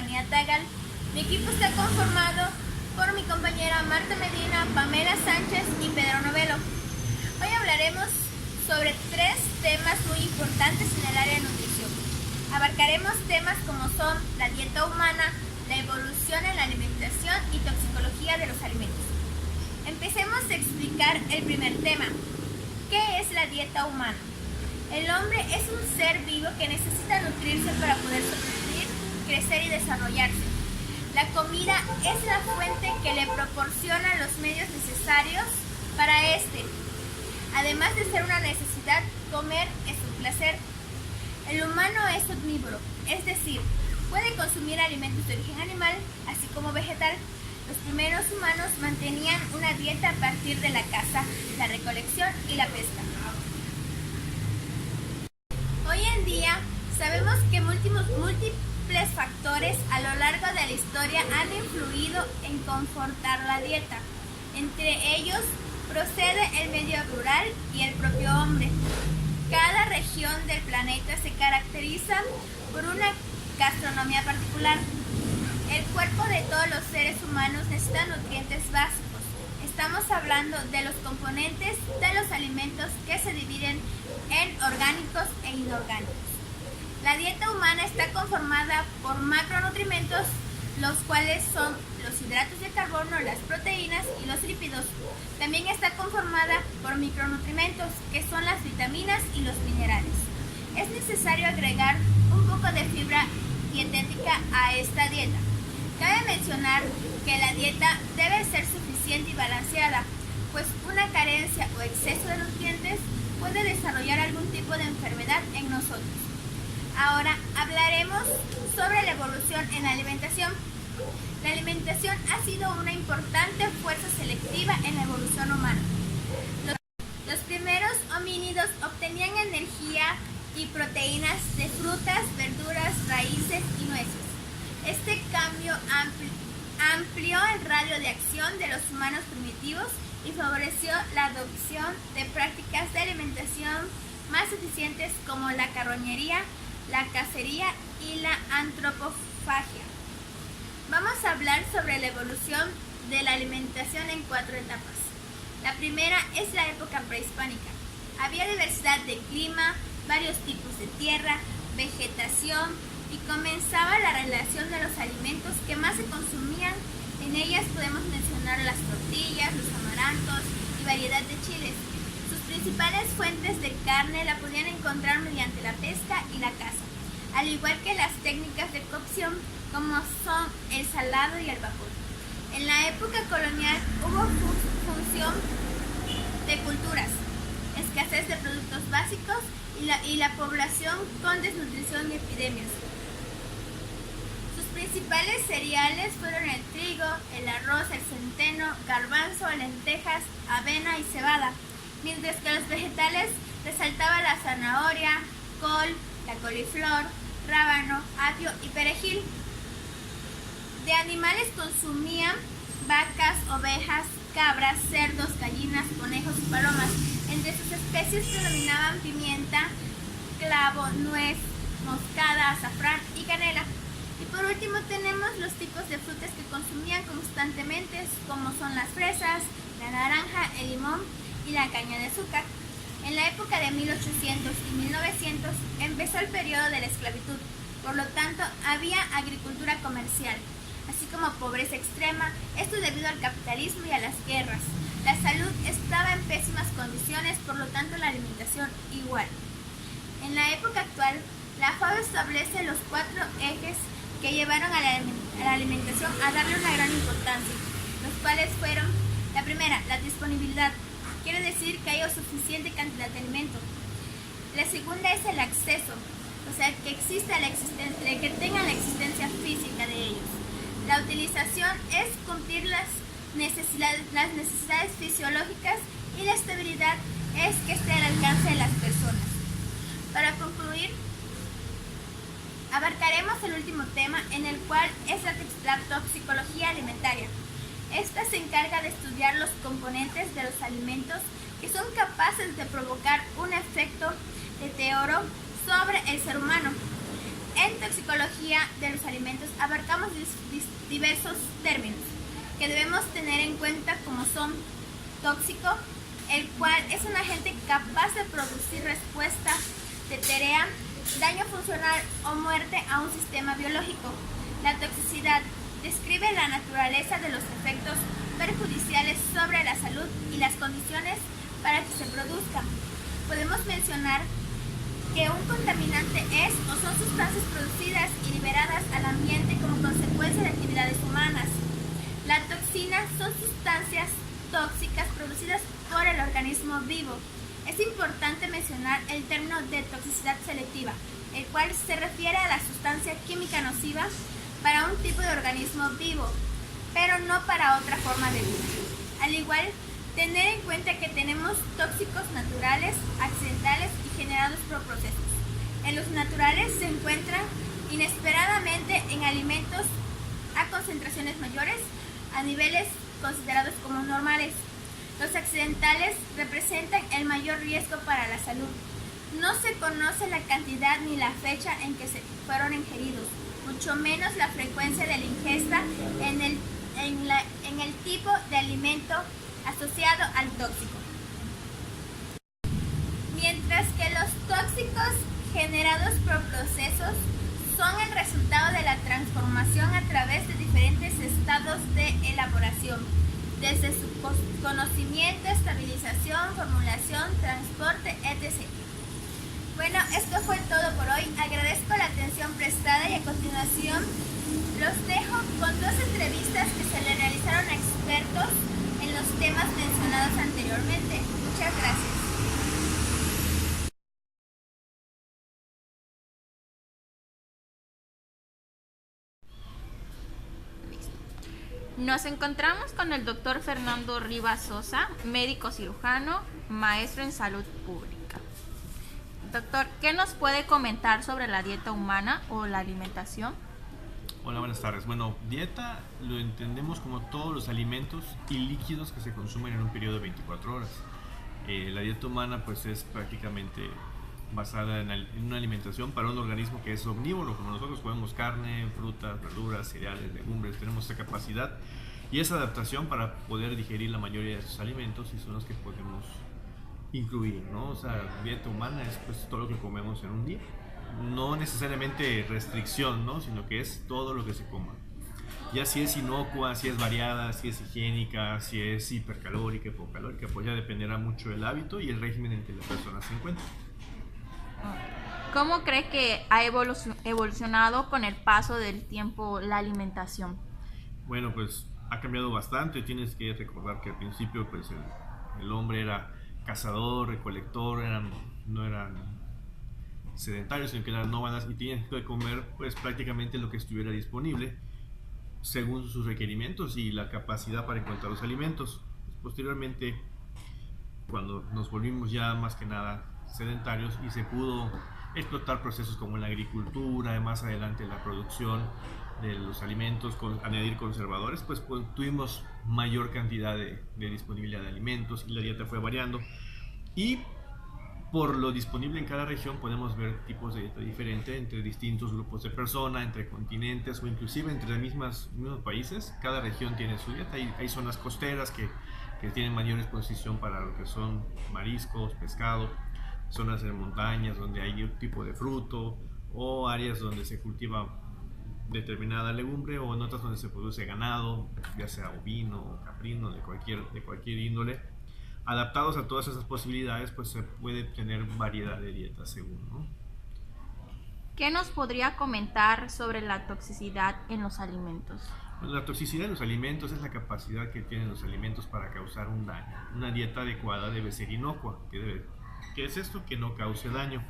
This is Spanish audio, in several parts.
Estefanía Tagal. Mi equipo está conformado por mi compañera Marta Medina, Pamela Sánchez y Pedro Novelo. Hoy hablaremos sobre 3 temas muy importantes en el área de nutrición. Abarcaremos temas como son la dieta humana, la evolución en la alimentación y toxicología de los alimentos. Empecemos a explicar el primer tema. ¿Qué es la dieta humana? El hombre es un ser vivo que necesita nutrirse para poder sobrevivir, crecer y desarrollarse. La comida es la fuente que le proporciona los medios necesarios para este. Además de ser una necesidad, comer es un placer. El humano es omnívoro, es decir, puede consumir alimentos de origen animal, así como vegetal. Los primeros humanos mantenían una dieta a partir de la caza, la recolección y la pesca. Hoy en día sabemos que múltiples factores a lo largo de la historia han influido en confortar la dieta. Entre ellos procede el medio rural y el propio hombre. Cada región del planeta se caracteriza por una gastronomía particular. El cuerpo de todos los seres humanos necesita nutrientes básicos. Estamos hablando de los componentes de los alimentos que se dividen en orgánicos e inorgánicos. La dieta humana está conformada por macronutrientes, los cuales son los hidratos de carbono, las proteínas y los lípidos. También está conformada por micronutrientes, que son las vitaminas y los minerales. Es necesario agregar un poco de fibra dietética a esta dieta. Cabe mencionar que la dieta debe ser suficiente y balanceada, pues una carencia o exceso de nutrientes puede desarrollar algún tipo de enfermedad en nosotros. Ahora hablaremos sobre la evolución en la alimentación. La alimentación ha sido una importante fuerza selectiva en la evolución humana. Los primeros homínidos obtenían energía y proteínas de frutas, verduras, raíces y nueces. Este cambio amplió el radio de acción de los humanos primitivos y favoreció la adopción de prácticas de alimentación más eficientes como la carroñería, la cacería y la antropofagia. Vamos a hablar sobre la evolución de la alimentación en 4 etapas. La primera es la época prehispánica. Había diversidad de clima, varios tipos de tierra, vegetación y comenzaba la relación de los alimentos que más se consumían. En ellas podemos mencionar las tortillas, los amarantos y variedad de chiles. Sus principales fuentes de carne la podían encontrar mediante la pesca y la caza, al igual que las técnicas de cocción como son el salado y el vapor. En la época colonial hubo función de culturas, escasez de productos básicos y la población con desnutrición y epidemias. Sus principales cereales fueron el trigo, el arroz, el centeno, garbanzo, lentejas, avena y cebada, mientras que los vegetales resaltaba la zanahoria, col, la coliflor, rábano, apio y perejil. De animales consumían vacas, ovejas, cabras, cerdos, gallinas, conejos y palomas. Entre sus especies predominaban pimienta, clavo, nuez, moscada, azafrán y canela. Y por último tenemos los tipos de frutas que consumían constantemente, como son las fresas, la naranja, el limón y la caña de azúcar. En la época de 1800 y 1900 empezó el periodo de la esclavitud, por lo tanto había agricultura comercial, así como pobreza extrema, esto debido al capitalismo y a las guerras. La salud estaba en pésimas condiciones, por lo tanto la alimentación igual. En la época actual, la FAO establece los 4 ejes que llevaron a la alimentación a darle una gran importancia, los cuales fueron: la primera, la disponibilidad, quiere decir que haya suficiente cantidad de alimento. La segunda es el acceso, o sea, que exista la existencia, que tengan la existencia física de ellos. La utilización es cumplir las necesidades fisiológicas, y la estabilidad es que esté al alcance de las personas. Para concluir, abarcaremos el último tema, en el cual es la toxicología alimentaria. Esta se encarga de estudiar los componentes de los alimentos que son capaces de provocar un efecto deterioro sobre el ser humano. En toxicología de los alimentos abarcamos diversos términos que debemos tener en cuenta, como son tóxico, el cual es un agente capaz de producir respuesta deletérea, daño funcional o muerte a un sistema biológico. La toxicidad describe la naturaleza de los efectos perjudiciales sobre la salud y las condiciones para que se produzcan. Podemos mencionar que un contaminante es o son sustancias producidas y liberadas al ambiente como consecuencia de actividades humanas. La toxina son sustancias tóxicas producidas por el organismo vivo. Es importante mencionar el término de toxicidad selectiva, el cual se refiere a la sustancia química nociva para un tipo de organismo vivo, pero no para otra forma de vida. Al igual, tener en cuenta que tenemos tóxicos naturales, accidentales y generados por procesos. En los naturales se encuentran inesperadamente en alimentos a concentraciones mayores, a niveles considerados como normales. Los accidentales representan el mayor riesgo para la salud. No se conoce la cantidad ni la fecha en que se fueron ingeridos, mucho menos la frecuencia de la ingesta en el tipo de alimento asociado al tóxico. Mientras que los tóxicos generados por procesos son el resultado de la transformación a través de diferentes estados de elaboración, desde su conocimiento, estabilización, formulación, transporte, etc. Bueno, esto fue todo por hoy. Agradezco la atención prestada y a continuación los dejo con 2 entrevistas que se le realizaron a expertos en los temas mencionados anteriormente. Muchas gracias. Nos encontramos con el doctor Fernando Rivas Sosa, médico cirujano, maestro en salud pública. Doctor, ¿qué nos puede comentar sobre la dieta humana o la alimentación? Hola, buenas tardes. Bueno, dieta lo entendemos como todos los alimentos y líquidos que se consumen en un periodo de 24 horas. La dieta humana pues es prácticamente basada en una alimentación para un organismo que es omnívoro, como nosotros comemos carne, frutas, verduras, cereales, legumbres, tenemos esa capacidad y esa adaptación para poder digerir la mayoría de esos alimentos y son los que podemos incluir, ¿no? O sea, dieta humana es pues todo lo que comemos en un día. No necesariamente restricción, ¿no? Sino que es todo lo que se coma. Ya si es inocua, si es variada, si es higiénica, si es hipercalórica, hipocalórica, pues ya dependerá mucho del hábito y el régimen en que la persona se encuentra. ¿Cómo cree que ha evolucionado con el paso del tiempo la alimentación? Bueno, pues ha cambiado bastante. Tienes que recordar que al principio pues el hombre era cazador, recolector, no eran sedentarios, sino que eran nómadas y tenían que comer pues prácticamente lo que estuviera disponible según sus requerimientos y la capacidad para encontrar los alimentos. Posteriormente, cuando nos volvimos ya más que nada sedentarios y se pudo explotar procesos como la agricultura, más adelante la producción de los alimentos, añadir conservadores, pues tuvimos mayor cantidad de disponibilidad de alimentos y la dieta fue variando y por lo disponible en cada región podemos ver tipos de dieta diferente entre distintos grupos de personas, entre continentes o inclusive entre mismos países. Cada región tiene su dieta. Hay zonas costeras que tienen mayor exposición para lo que son mariscos, pescado, zonas de montañas donde hay un tipo de fruto o áreas donde se cultiva determinada legumbre o en otras donde se produce ganado, ya sea ovino o caprino, de cualquier índole. Adaptados a todas esas posibilidades, pues se puede tener variedad de dietas según, ¿no? ¿Qué nos podría comentar sobre la toxicidad en los alimentos? Bueno, la toxicidad de los alimentos es la capacidad que tienen los alimentos para causar un daño. Una dieta adecuada debe ser inocua. ¿Qué es esto? Que no cause daño.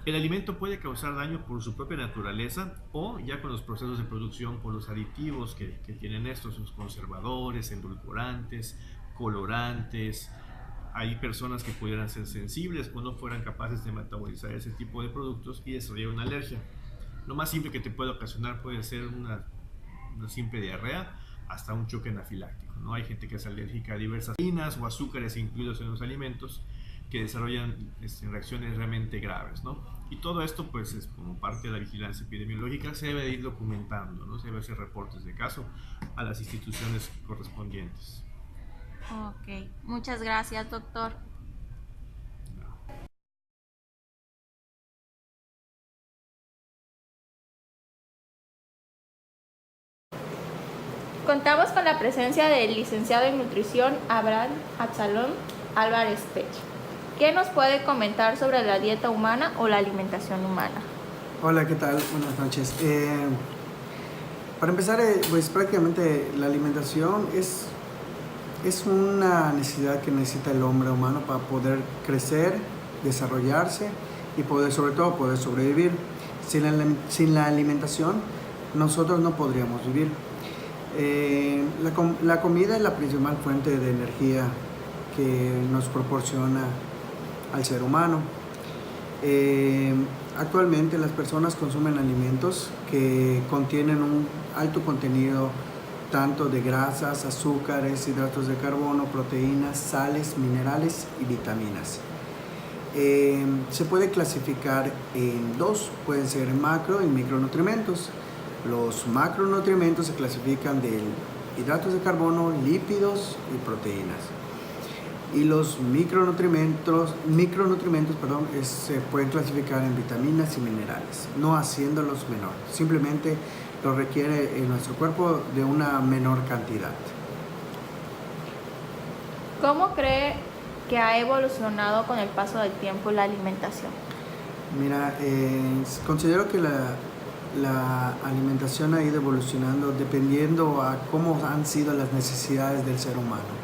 El alimento puede causar daño por su propia naturaleza o ya con los procesos de producción por los aditivos que tienen estos, sus conservadores, endulcorantes, colorantes. Hay personas que pudieran ser sensibles o no fueran capaces de metabolizar ese tipo de productos y desarrollar una alergia. Lo más simple que te puede ocasionar puede ser una simple diarrea hasta un choque anafiláctico, ¿no? Hay gente que es alérgica a diversas harinas o azúcares incluidos en los alimentos que desarrollan reacciones realmente graves, ¿no? Y todo esto, pues, es como parte de la vigilancia epidemiológica, se debe de ir documentando, ¿no? Se debe hacer reportes de caso a las instituciones correspondientes. Ok, muchas gracias, doctor. Contamos con la presencia del licenciado en nutrición Abraham Absalón Álvarez Pech. ¿Qué nos puede comentar sobre la dieta humana o la alimentación humana? Hola, ¿qué tal? Buenas noches. Para empezar, pues prácticamente la alimentación es una necesidad que necesita el hombre humano para poder crecer, desarrollarse y sobre todo poder sobrevivir. Sin la alimentación, nosotros no podríamos vivir. La comida es la principal fuente de energía que nos proporciona al ser humano. Actualmente las personas consumen alimentos que contienen un alto contenido tanto de grasas, azúcares, hidratos de carbono, proteínas, sales, minerales y vitaminas. Se puede clasificar en dos, pueden ser macro y micronutrientes. Los macronutrientes se clasifican de hidratos de carbono, lípidos y proteínas. Y los micronutrientes se pueden clasificar en vitaminas y minerales, no haciéndolos menor. Simplemente lo requiere en nuestro cuerpo de una menor cantidad. ¿Cómo cree que ha evolucionado con el paso del tiempo la alimentación? Mira, considero que la alimentación ha ido evolucionando dependiendo a cómo han sido las necesidades del ser humano.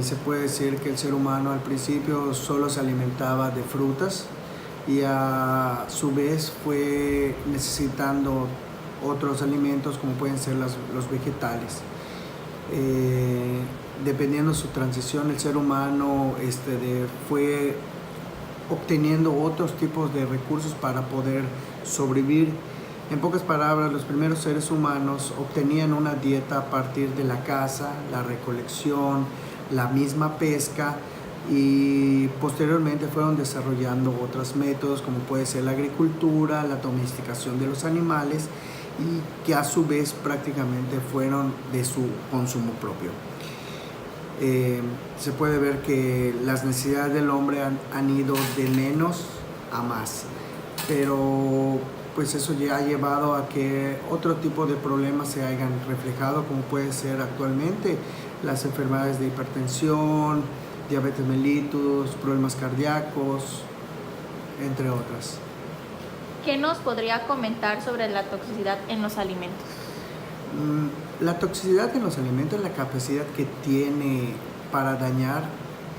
Se puede decir que el ser humano al principio solo se alimentaba de frutas y a su vez fue necesitando otros alimentos como pueden ser los vegetales. Dependiendo de su transición, el ser humano fue obteniendo otros tipos de recursos para poder sobrevivir. En pocas palabras, los primeros seres humanos obtenían una dieta a partir de la caza, la recolección, la misma pesca, y posteriormente fueron desarrollando otros métodos como puede ser la agricultura, la domesticación de los animales, y que a su vez prácticamente fueron de su consumo propio. Se puede ver que las necesidades del hombre han ido de menos a más, pero pues eso ya ha llevado a que otro tipo de problemas se hayan reflejado, como puede ser actualmente las enfermedades de hipertensión, diabetes mellitus, problemas cardíacos, entre otras. ¿Qué nos podría comentar sobre la toxicidad en los alimentos? La toxicidad en los alimentos es la capacidad que tiene para dañar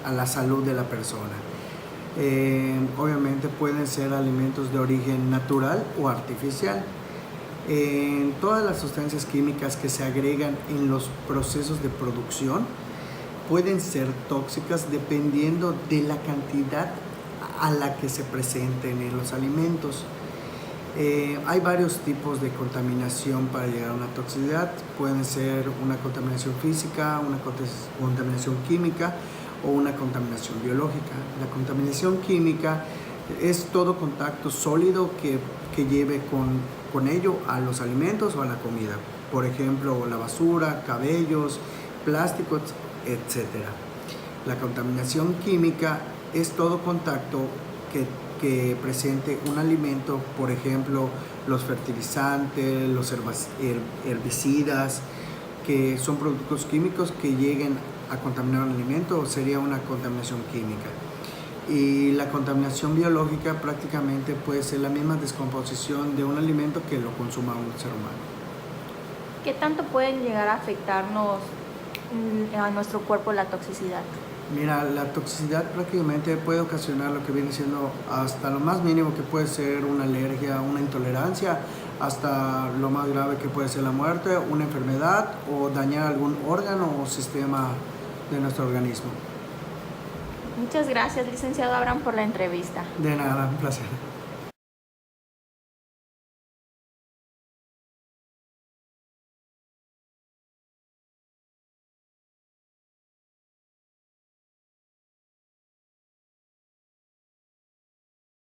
a la salud de la persona. Obviamente pueden ser alimentos de origen natural o artificial. Todas las sustancias químicas que se agregan en los procesos de producción pueden ser tóxicas dependiendo de la cantidad a la que se presenten en los alimentos. Hay varios tipos de contaminación para llegar a una toxicidad. Pueden ser una contaminación física, una contaminación química o una contaminación biológica. La contaminación química es todo contacto sólido que lleve con ello a los alimentos o a la comida. Por ejemplo, la basura, cabellos, plásticos, etc. La contaminación química es todo contacto que presente un alimento, por ejemplo, los fertilizantes, los herbicidas, que son productos químicos que lleguen a contaminar un alimento, sería una contaminación química. Y la contaminación biológica prácticamente puede ser la misma descomposición de un alimento que lo consuma un ser humano. ¿Qué tanto pueden llegar a afectarnos a nuestro cuerpo la toxicidad? Mira, la toxicidad prácticamente puede ocasionar lo que viene siendo hasta lo más mínimo, que puede ser una alergia, una intolerancia, hasta lo más grave que puede ser la muerte, una enfermedad o dañar algún órgano o sistema de nuestro organismo. Muchas gracias, licenciado Abraham, por la entrevista. De nada, un placer.